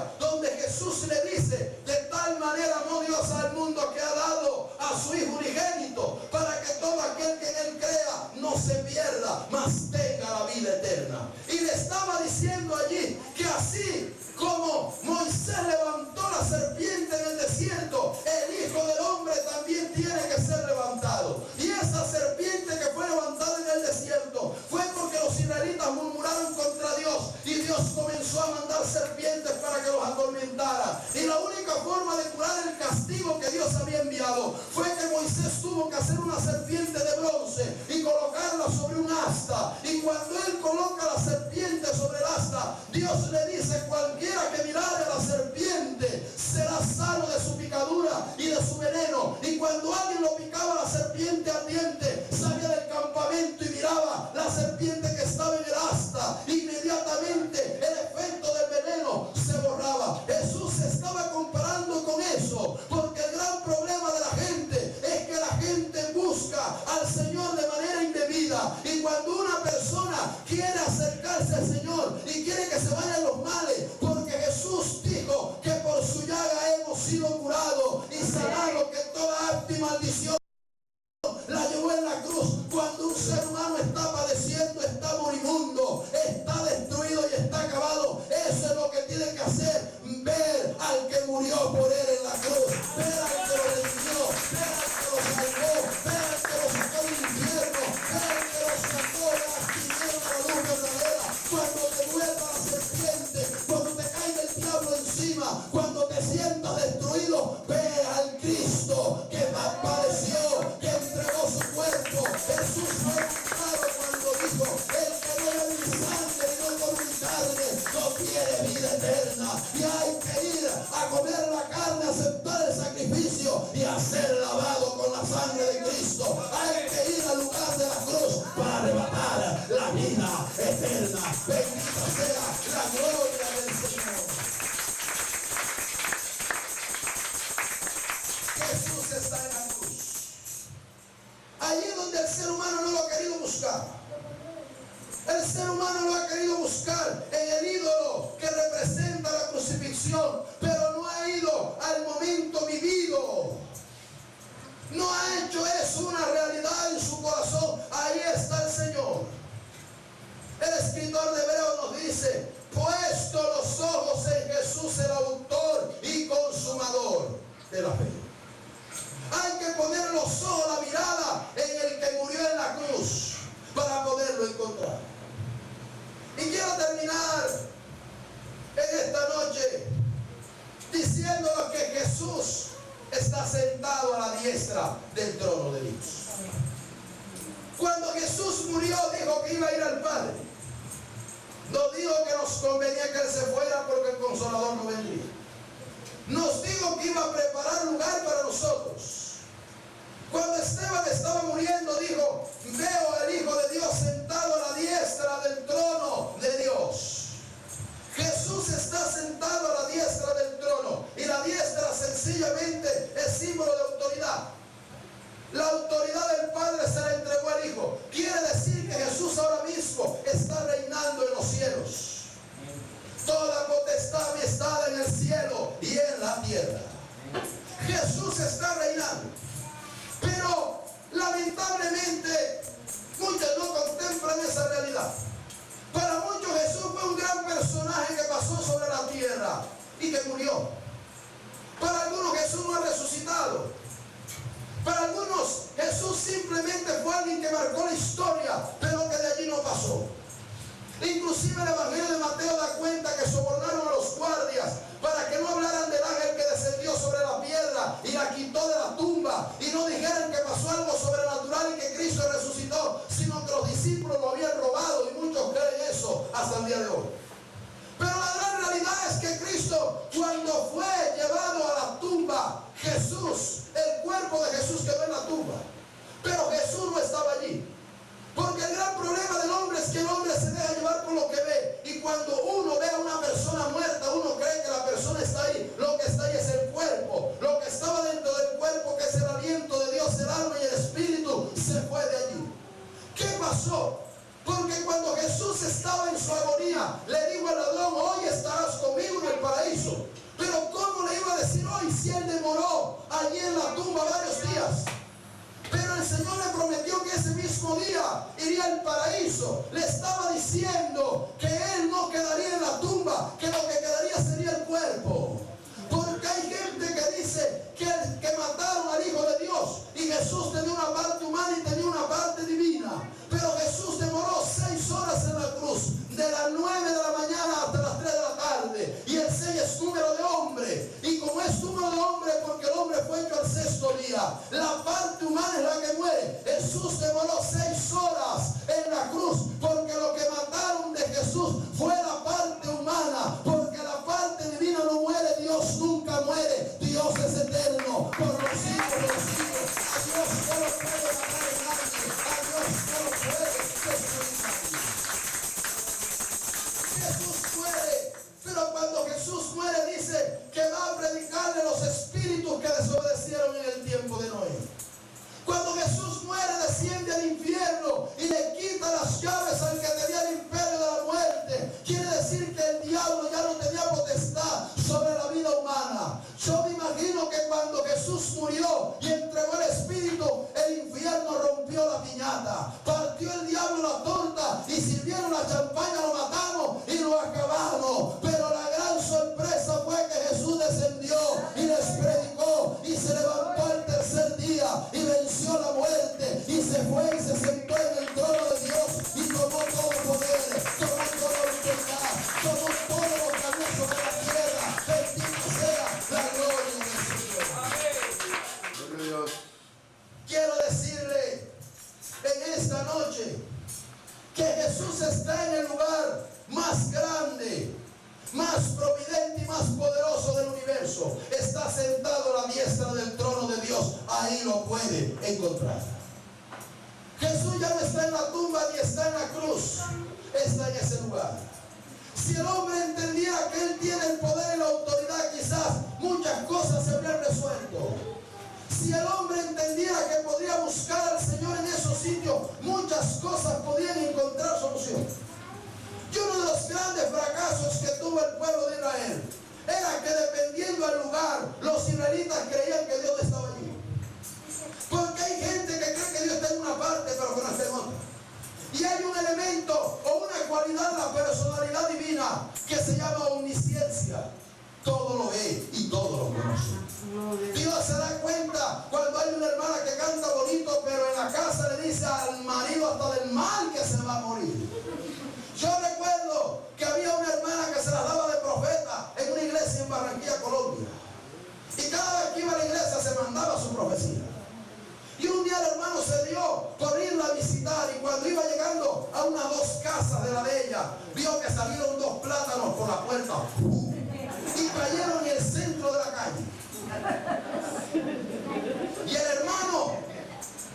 Biblia, donde Jesús le dice: de tal manera amó Dios al mundo que ha dado a su Hijo unigénito, para que todo aquel que en él crea no se pierda, mas tenga la vida eterna. Y le estaba diciendo allí que así como Moisés levantó la serpiente en el desierto, el Hijo del Hombre también tiene que ser levantado. Y esa serpiente que fue levantada en el desierto fue porque los israelitas murmuraron contra Dios, y Dios comenzó a mandar serpientes para que los atormentara. Y la única forma de curar el castigo que Dios había enviado fue que Moisés tuvo que hacer una serpiente de bronce y colocarla sobre un asta. Y cuando él coloca la serpiente sobre el asta, Dios le dice: cualquiera que mirare a la serpiente será sano de su picadura y de su veneno. Y cuando alguien lo picaba, la serpiente ardiente salía del campamento y miraba la serpiente que estaba en el asta, inmediatamente el efecto del veneno se borraba. Jesús se estaba comparando con eso, porque el gran problema de la gente es que la gente busca al Señor de manera indebida. Y cuando una persona quiere acercarse al Señor y quiere que se vayan los males, porque Jesús dijo que por su llaga hemos sido curados y sanados, que toda acta y maldición la llevó en la cruz. Cuando un ser humano está padeciendo, está moribundo, está destruido y está acabado, eso es lo que tiene que hacer: ver al que murió por él en la cruz, ver al que lo redimió, ver al que lo salvó, ver al que lo sacó del infierno, ver al que lo sacó de las tinieblas a la luz verdadera. Cuando te vuelva la serpiente, cuando te caiga el diablo encima, cuando te sientas destruido, ve al Cristo que padeció, que entregó su cuerpo. Jesús fue claro cuando dijo: el que no bebe mi sangre y no come mi carne no tiene vida eterna. Y hay que ir a comer la carne, aceptar el sacrificio y a ser lavado con la sangre de Cristo. Hay que ir al lugar de la cruz para arrebatar la vida eterna. Bendita sea la gloria del Señor. Jesús está en la cruz. Allí donde el ser humano no lo ha querido buscar. El ser humano lo ha querido buscar en el ídolo que representa la crucifixión, pero no ha ido al momento vivido. No ha hecho eso una realidad en su corazón. Ahí está el Señor. El escritor de Hebreos nos dice: puesto los ojos en Jesús, el autor y consumador de la fe. Hay que poner los ojos, la mirada en el que murió en la cruz para poderlo encontrar. Y quiero terminar en esta noche diciéndonos que Jesús está sentado a la diestra del trono de Dios. Cuando Jesús murió, dijo que iba a ir al Padre. No dijo que nos convenía que Él se fuera porque el Consolador no vendría. Nos dijo que iba a preparar lugar para nosotros. Cuando Esteban estaba muriendo, dijo: veo al Hijo de Dios sentado a la diestra del trono de Dios. Jesús está sentado a la diestra del trono, y la diestra sencillamente es símbolo de autoridad. La autoridad del Padre se la entregó al Hijo. Quiere decir que Jesús ahora mismo está reinando en los cielos. Toda potestad me está en el cielo y en la tierra. Jesús está reinando. Pero lamentablemente muchos no contemplan esa realidad. Para muchos Jesús fue un gran personaje que pasó sobre la tierra y que murió. Para algunos Jesús no ha resucitado. Para algunos Jesús simplemente fue alguien que marcó la historia, pero que de allí no pasó. Inclusive el Evangelio de Mateo da cuenta que sobornaron a los guardias para que no hablaran del ángel que descendió sobre la piedra y la quitó de la tumba, y no dijeran que pasó algo sobrenatural y que Cristo resucitó, sino que los discípulos lo habían robado, y muchos creen eso hasta el día de hoy. Pero la gran realidad es que Cristo, cuando fue llevado a la tumba, Jesús, el cuerpo de Jesús quedó en la tumba, pero Jesús no estaba allí. Porque el gran problema del hombre es que el hombre se deja llevar por lo que ve, y cuando uno ve a una persona muerta, uno cree que la persona está ahí. Lo que está ahí es el cuerpo. Lo que estaba dentro del cuerpo, que es el aliento de Dios, el alma y el espíritu, se fue de allí. ¿Qué pasó? Porque cuando Jesús estaba en su agonía, le dijo al ladrón: hoy estarás conmigo en el paraíso. mismo día iría al paraíso. Le estaba diciendo que él no quedaría en la tumba, que lo que quedaría sería el cuerpo. Porque hay gente que dice que mataron al Hijo de Dios y Jesús tenía una parte humana y tenía una parte divina. Pero Jesús demoró 6 horas en la cruz, de las 9 de la mañana hasta las 3 de la tarde. Y el 6 es número de hombre. Y como es número de hombre, porque el hombre fue hecho al 6º día, la parte humana es la que muere. Jesús demoró 6 horas en la cruz, porque lo que mataron de Jesús fue la parte humana. Porque la parte divina no muere, Dios nunca muere. Dios es eterno por los siglos de los siglos. A Dios no lo puede matar nadie. A Dios no lo puede destruir nadie. Jesús muere, pero cuando Jesús muere dice que va a predicarle los espíritus que desobedecieron en el tiempo de Noé. Cuando Jesús muere, desciende al infierno y le quita las llaves al que tenía el imperio de la muerte. Quiere decir que el diablo ya no tenía potestad sobre la vida humana. Yo me imagino que cuando Jesús murió y entregó el espíritu, el infierno rompió la piñata, partió el diablo la torta y sirvieron la champaña, lo matamos y lo acabamos. Pero la gran sorpresa fue que Jesús descendió y les predicó y se levantó al tercer día y venció la muerte y se fue y se sentó en el trono de Dios y tomó todo poder, tomó toda autoridad, tomó todo lo que había sobre la tierra. Bendito sea la gloria del Señor. Quiero decirle en esta noche que Jesús está en el lugar más grande, más providente y más poderoso del universo. Está sentado a la diestra del trono de Dios. Ahí lo puede encontrar. Jesús ya no está en la tumba ni está en la cruz. Está en ese lugar. Si el hombre entendiera que Él tiene el poder y la autoridad, quizás muchas cosas se habrían resuelto. Si el hombre entendiera que podría buscar al Señor en esos sitios, muchas cosas podrían encontrar solución. Y uno de los grandes fracasos que tuvo el pueblo de Israel era que dependiendo del lugar, los israelitas creían que Dios no estaba allí. Porque hay gente que cree que Dios está en una parte, pero que no está en otra. Y hay un elemento o una cualidad de la personalidad divina que se llama omnisciencia. Todo lo ve y todo lo conoce. Dios se da cuenta cuando hay una hermana que canta bonito, pero en la casa le dice al marido hasta del mal que se va a morir. Yo recuerdo que había una hermana que se las daba de profeta en una iglesia en Barranquilla, Colombia. Y cada vez que iba a la iglesia se mandaba su profecía. Y un día el hermano se dio por irla a visitar, y cuando iba llegando a unas 2 casas de la de ella, vio que salieron 2 plátanos por la puerta y cayeron en el centro de la calle. Y el hermano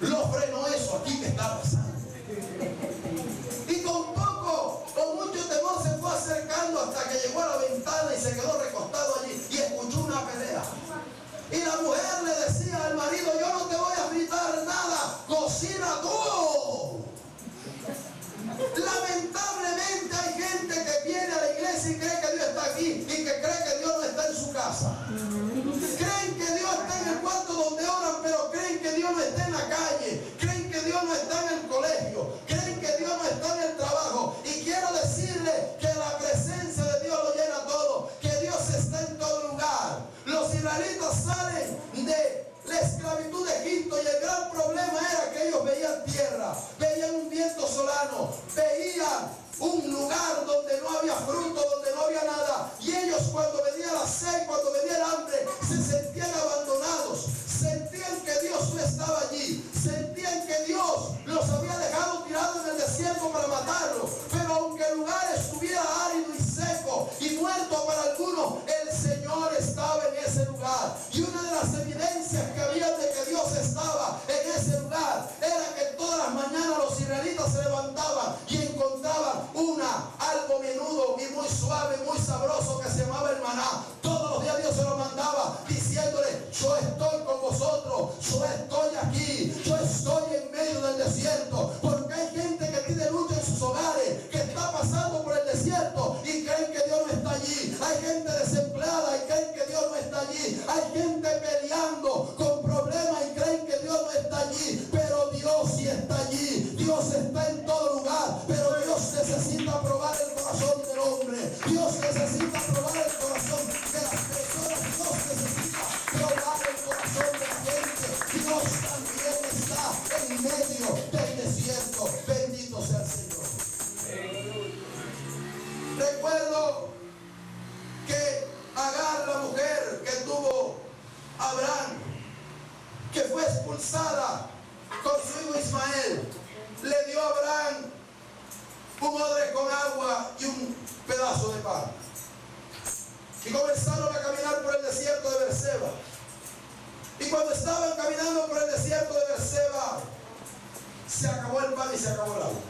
lo frenó eso aquí que está pasando. Y con mucho temor se fue acercando hasta que llegó a la ventana y se quedó recostado allí y escuchó una pelea. Y la mujer le decía al marido: yo no te voy a gritar nada, cocina tú. Lamentablemente hay gente que viene a la iglesia y cree que Dios está aquí y que cree que Dios no está en su casa. Creen que Dios está en el cuarto donde oran, pero creen que Dios no está en la calle. Creen que Dios no está en el colegio. Creen que Dios no está en el trabajo. Y quiero decirle que la presencia de Dios lo llena todo, que Dios está en todo lugar. Los israelitas salen de la esclavitud de Egipto y el gran problema era que ellos veían tierra, veían un viento solano, veían un lugar donde no había fruto, donde no había nada. Y ellos, cuando venía la sed, cuando venía el hambre, se sentían abandonados, sentían que Dios no estaba allí, sentían que Dios los había dejado tirados en el desierto para matarlos. Pero aunque el lugar estuviera árido y seco y muerto para algunos, el Señor estaba en ese lugar. Y una de las evidencias que había de que Dios estaba en ese lugar era que todas las mañanas los israelitas se levantaban y encontraban algo menudo y muy suave, muy sabroso, que se llamaba el maná. Todos los días Dios se lo mandaba diciéndole: yo estoy con vosotros, yo estoy aquí, yo estoy en medio del desierto. Porque hay gente que tiene lucha en sus hogares, que está pasando por el desierto y creen que Dios no está allí. Hay gente desempleada y creen que Dios no está allí. Hay gente peleando con problemas y creen que Dios no está allí. Pero Dios sí está allí. Dios Abraham, que fue expulsada con su hijo Ismael, le dio a Abraham un odre con agua y un pedazo de pan. Y comenzaron a caminar por el desierto de Berseba. Y cuando estaban caminando por el desierto de Berseba, se acabó el pan y se acabó el agua.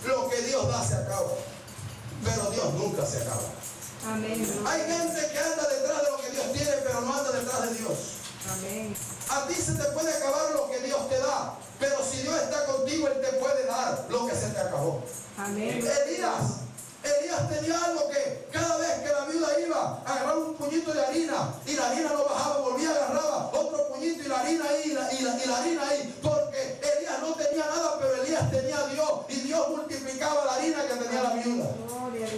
Lo que Dios da se acaba, pero Dios nunca se acaba. Amén. Hay gente que anda detrás de lo que Dios tiene, pero no anda detrás de Dios. Amén. A ti se te puede acabar lo que Dios te da, pero si Dios está contigo, Él te puede dar lo que se te acabó. Amén. Elías tenía algo que cada vez que la viuda iba, agarraba un puñito de harina y la harina no bajaba, volvía, agarraba otro puñito y la harina ahí, y la harina ahí, porque Elías no tenía nada, pero Elías tenía a Dios y Dios multiplicaba la harina que tenía la viuda.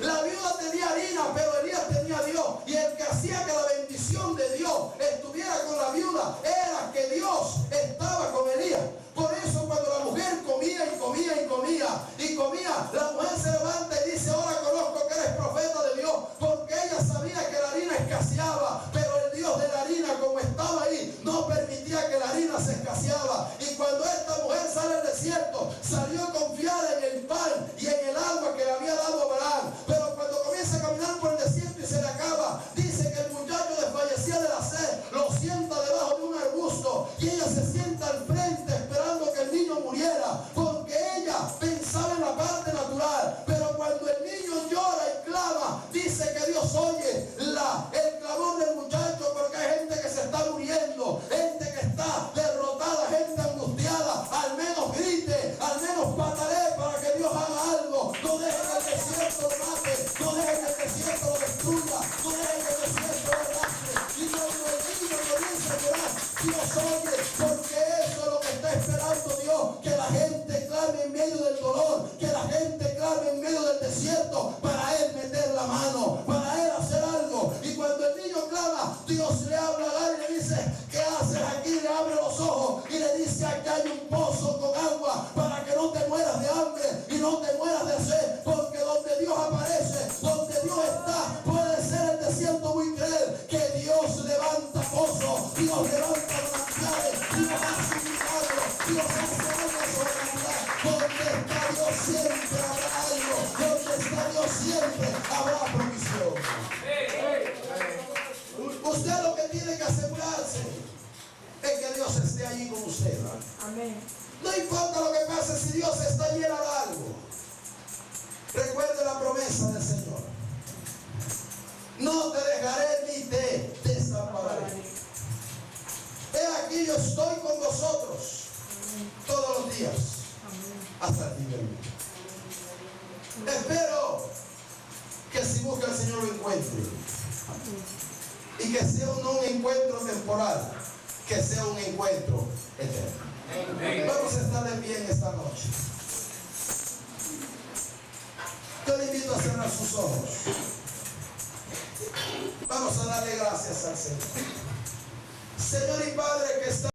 La viuda tenía harina, pero Elías tenía a Dios, y el que hacía que la bendición de Dios estuviera con la viuda era que Dios estaba con Elías. Por eso cuando la mujer comía y comía y comía y comía, la mujer se levanta y dice: ahora conozco que eres profeta de Dios, porque ella sabía que la harina escaseaba, pero el Dios de la harina, como estaba ahí, no permitía que la harina se escaseaba. Y cuando esta mujer sale al desierto, salió confiada en el pan y en el agua que le había dado Abraham, pero cuando comienza a caminar por el desierto y se le acaba, dice que el muchacho desfallecía de la sed, lo sienta debajo de un arbusto y ella se sienta al frente esperando que el niño muriera, porque ella pensaba en la parte natural, pero cuando el niño llora y clama, dice que Dios oye el clamor del muchacho, porque hay gente que se está muriendo, gente que está derrotada, gente angustiada. Al menos grite, al menos patalee para que Dios haga algo. No dejen que el desierto lo mate, no dejen que el desierto lo destruya, no dejen que el desierto lo arrastre. Y cuando el niño comienza a llorar, Dios oye, porque eso es lo que está esperando Dios, que la gente clame en medio del dolor, que la gente clame en medio del desierto, para Él meter la mano, para Él hacer algo. Y cuando el niño clama, Dios le habla a Agar y le dice: ¿qué haces aquí? Le abre los ojos y le dice: aquí hay un pozo con agua para que no te mueras de hambre y no te mueras de sed, porque donde Dios aparece, donde Dios está, puede ser el desierto muy cruel, que Dios levanta pozos, Dios levanta manantiales, Dios hace un milagro, Dios hace algo sobrenatural. Donde está Dios siempre habrá algo, donde está Dios siempre habrá provisión. Usted lo que tiene que asegurarse es que Dios esté allí con usted. Amén. No importa lo que pase, si Dios está allí, Él hará algo. Recuerde la promesa del Señor: no te dejaré ni te desampararé. He aquí, yo estoy con vosotros todos los días hasta el fin del mundo. Espero que si busca el Señor lo encuentre, y que sea no un encuentro temporal, que sea un encuentro eterno. Vamos a estar de pie en esta noche. Yo le invito a cerrar sus ojos. Vamos a darle gracias al Señor. Señor y Padre que está